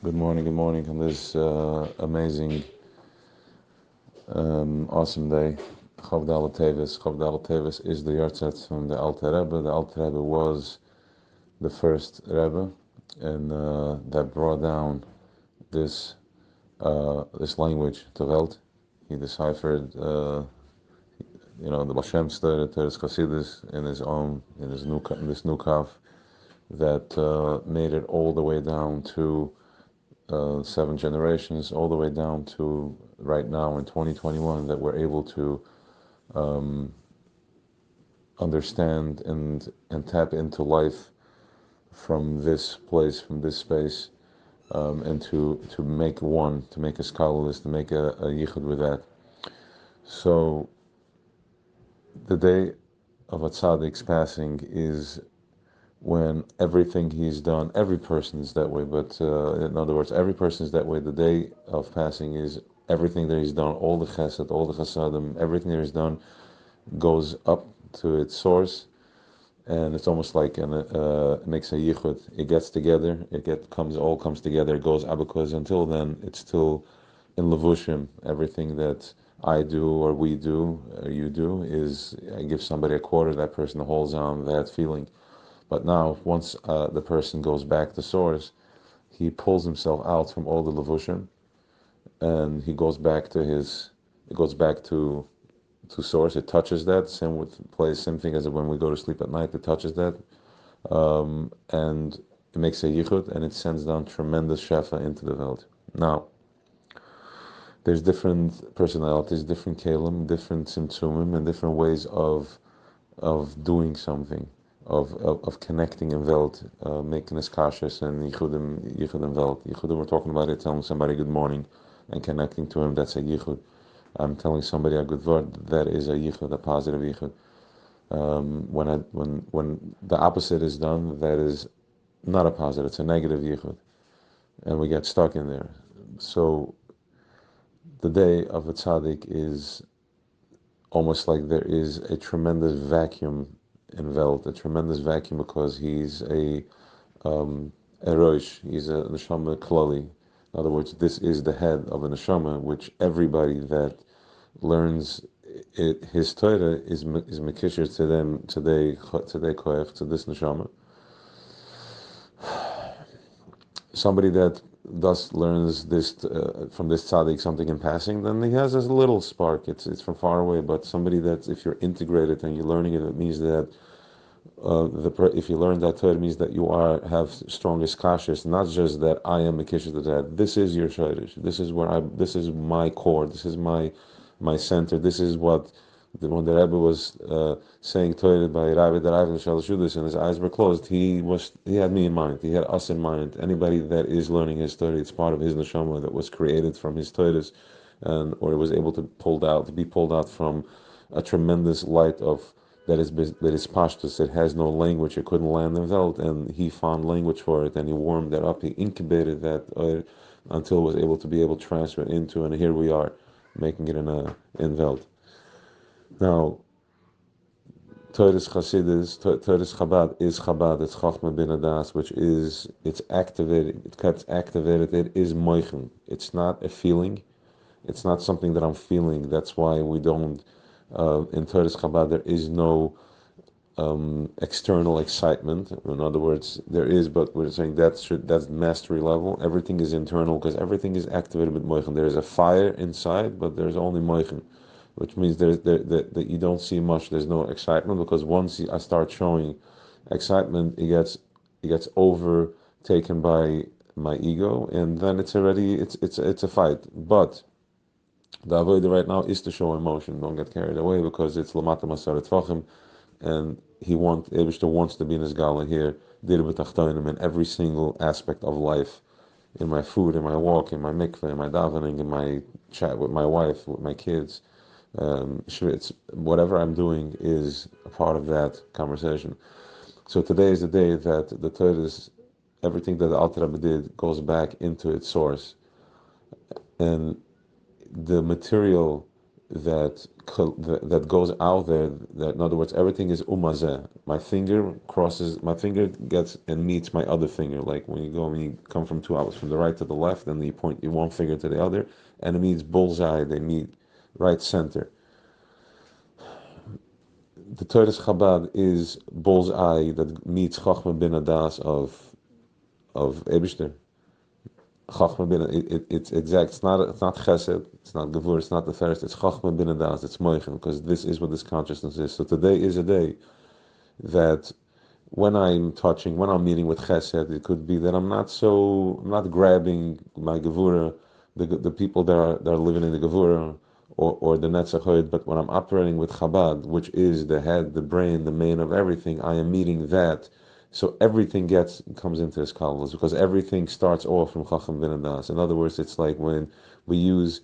Good morning on this amazing, awesome day. Chavd Alte Rebbe. Chavd Alte Rebbe is the Yurtziet from the Alte Rebbe. The Alte Rebbe was the first Rebbe, and that brought down this this language to Welt. He deciphered, the Bashem study, Teres Chassidus in his own, in this new kaf that made it all the way down to 7 generations, all the way down to right now in 2021, that we're able to understand and tap into life from this place, from this space, and to make one, to make a scholarless, to make a yichud with that. So the day of a tzaddik's passing is when everything he's done, every person is that way, but in other words, every person is that way. The day of passing is everything that he's done, all the chesed, all the chasadim, everything that he's done goes up to its source, and it's almost like it makes a yichud. It gets together, all comes together, it goes abakuz. Until then, it's still in levushim. Everything that I do or we do or you do is I give somebody a quarter, that person holds on that feeling. But now, once the person goes back to source, he pulls himself out from all the levushim, and he goes back to source. It touches that. Same thing as when we go to sleep at night. It touches that, and it makes a yichud, and it sends down tremendous shefa into the world. Now, there's different personalities, different kalim, different simtsumim, and different ways of doing something, of connecting in Welt, making us cautious and yichud in Welt. Yichud, we're talking about it, telling somebody good morning and connecting to him, that's a yichud. I'm telling somebody a good word, that is a yichud, a positive yichud. When the opposite is done, that is not a positive, it's a negative yichud, and we get stuck in there. So the day of a tzaddik is almost like there is a tremendous vacuum in Welt, a tremendous vacuum, because he's a rosh, he's a neshama klali. In other words, this is the head of a neshama, which everybody that learns his Torah is mekisher to them today koef, to this neshama. Somebody that thus learns this from this tzaddik something in passing, then he has a little spark. It's from far away. But somebody that, if you're integrated and you're learning it, it means that if you learn that Torah, it means that you have strongest kashrus. Not just that I am a kisher to that. This is your shayrish. This is my core. This is my center. This is what when the Rebbe was saying Torah by Rav and Shalashudis, and his eyes were closed, he had me in mind. He had us in mind. Anybody that is learning his Torah, it's part of his neshama that was created from his Torahs, or it was able to be pulled out from a tremendous light of that is pashtus. It has no language. It couldn't land in Welt, and he found language for it, and he warmed that up. He incubated that until it was able to transfer it into, and here we are, making it in Welt. Now, Torah's Chassidus, Torah's Chabad is Chabad. It's Chachma bin Adas, which is, it's activated. It gets activated. It is moichen. It's not a feeling. It's not something that I'm feeling. That's why we don't. In Torah's Chabad, there is no external excitement. In other words, there is, but we're saying that's mastery level. Everything is internal because everything is activated with moichen. There is a fire inside, but there's only moichen, which means that you don't see much. There's no excitement, because once I start showing excitement, it gets overtaken by my ego, and then it's a fight. But the avodah right now is to show emotion. Don't get carried away, because it's lamata masaret tvachim, and Eibishter wants to be in his gala here, dir b'tachtonim, in every single aspect of life, in my food, in my walk, in my mikveh, in my davening, in my chat with my wife, with my kids. It's whatever I'm doing is a part of that conversation. So today is the day that the Torah, everything that the Alte Rebbe did, goes back into its source, and the material that goes out there. That, in other words, everything is umazeh. My finger gets and meets my other finger. Like when you come from two outlets, from the right to the left, and you point your one finger to the other, and it meets bullseye. They meet right center. The Torah's Chabad is bullseye that meets Chachma bin Adas of Eibishter. Chachma bin it's exact. It's not Chesed. It's not Gevur. It's not the first. It's Chachma bin Adas. It's Moichin, because this is what this consciousness is. So today is a day that when I'm meeting with Chesed, it could be that I'm not grabbing my Gevura, the people that are living in the Gevura, or the Netzach Hod, but when I'm operating with Chabad, which is the head, the brain, the main of everything, I am meeting that. So everything comes into his kalos, because everything starts off from Chacham bin Adas. In other words, it's like when we use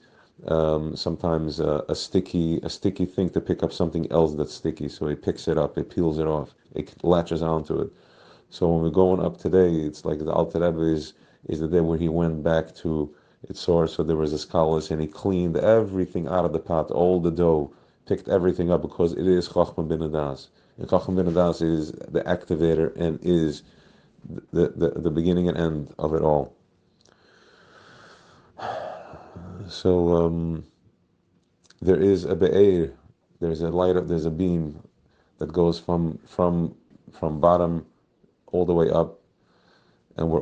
sometimes a sticky thing to pick up something else that's sticky. So he picks it up, it peels it off, it latches onto it. So when we're going up today, it's like the Alte Rebbe is the day where he went back to its source. So there was a scholars, and he cleaned everything out of the pot, all the dough, picked everything up, because it is Chacham bin Adas. And Chacham bin Adas is the activator and is the beginning and end of it all. So there is a be'er, there's a beam that goes from bottom all the way up, and we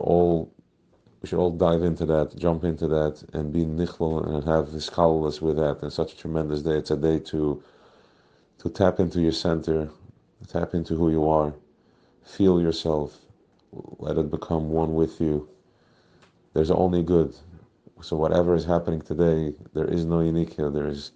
should all dive into that, jump into that, and be nichlal and have hiskalos with that. And such a tremendous day. It's a day to tap into your center, tap into who you are, feel yourself, let it become one with you. There's only good. So whatever is happening today, there is no unique here. There's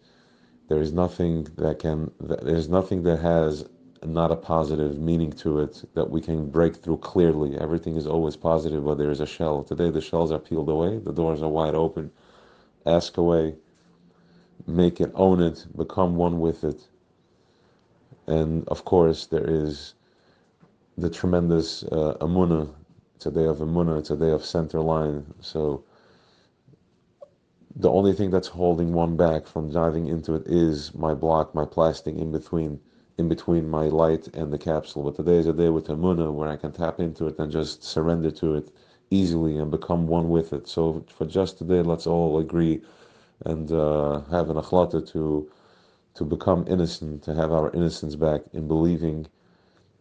nothing that has not a positive meaning to it that we can break through clearly. Everything is always positive, but there is a shell. Today the shells are peeled away, the doors are wide open. Ask away, make it, own it, become one with it. And of course there is the tremendous emunah. It's a day of emunah, it's a day of center line. So the only thing that's holding one back from diving into it is my block, my plastic in between my light and the capsule. But today is a day with Emunah where I can tap into it and just surrender to it easily and become one with it. So for just today, let's all agree and have an achlata to become innocent, to have our innocence back in believing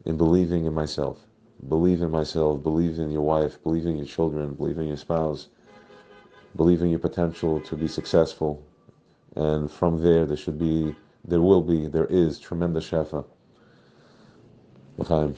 in myself. Believe in myself, believe in your wife, believe in your children, believe in your spouse, believe in your potential to be successful. And from there, there is tremendous shefa. L'chaim.